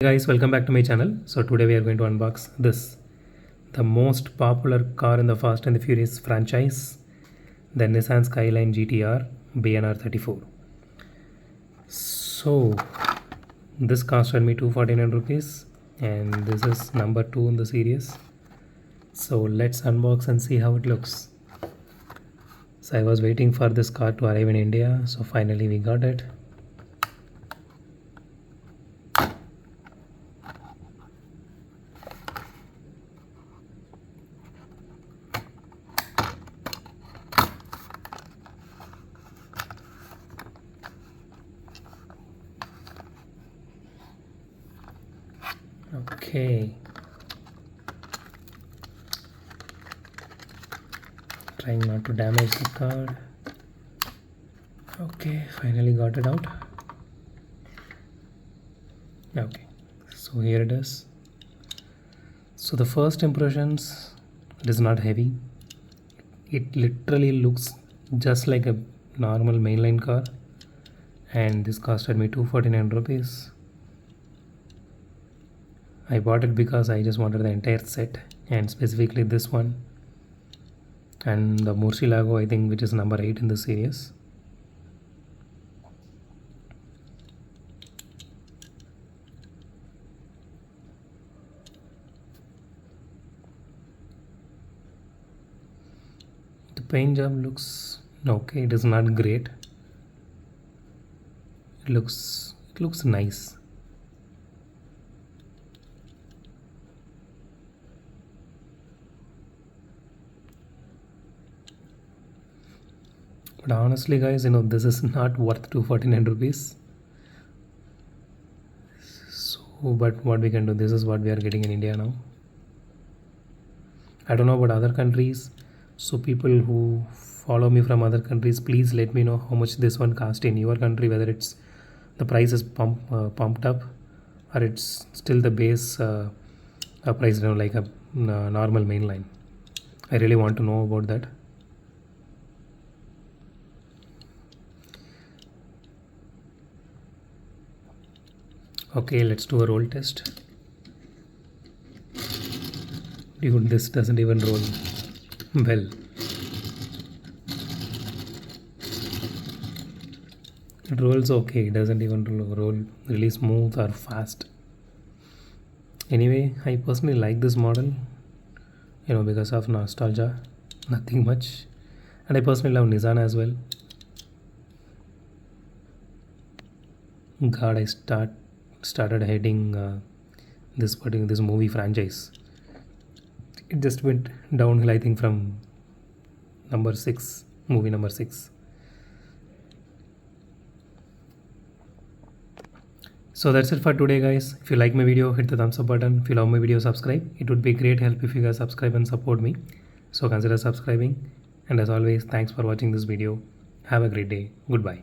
Hey guys, welcome back to my channel. So today we are going to unbox this, the most popular car in the Fast and the Furious franchise, the Nissan Skyline GTR BNR34. So this costed me 249 rupees and this is number 2 in the series. So let's unbox and see how it looks. So I was waiting for this car to arrive in India, so finally we got it. Okay, trying not to damage the card. Okay, finally got it out. Okay, so here it is. So the first impressions, it is not heavy. It literally looks just like a normal mainline car, and this costed me 249 rupees. I bought it because I just wanted the entire set, and specifically this one and the Murcielago, I think, which is number 8 in the series. The paint job looks okay. It is not great. It looks nice. But honestly guys, this is not worth 249 rupees. So but what we can do, this is what we are getting in India now. I don't know about other countries, so people who follow me from other countries, please let me know how much this one cost in your country, whether it's the price is pumped up or it's still the base price, like a normal mainline. I really want to know about that. Okay, let's do a roll test. Dude, this doesn't even roll well. It rolls okay, it doesn't even roll really smooth or fast. Anyway, I personally like this model, because of nostalgia, nothing much. And I personally love Nissan as well. God, I started hating this movie franchise. It just went downhill, I think, from movie number 6. So that's it for today guys. If you like my video, hit the thumbs up button. If you love my video, subscribe. It would be great help if you guys subscribe and support me. So consider subscribing. And as always, thanks for watching this video. Have a great day. Goodbye.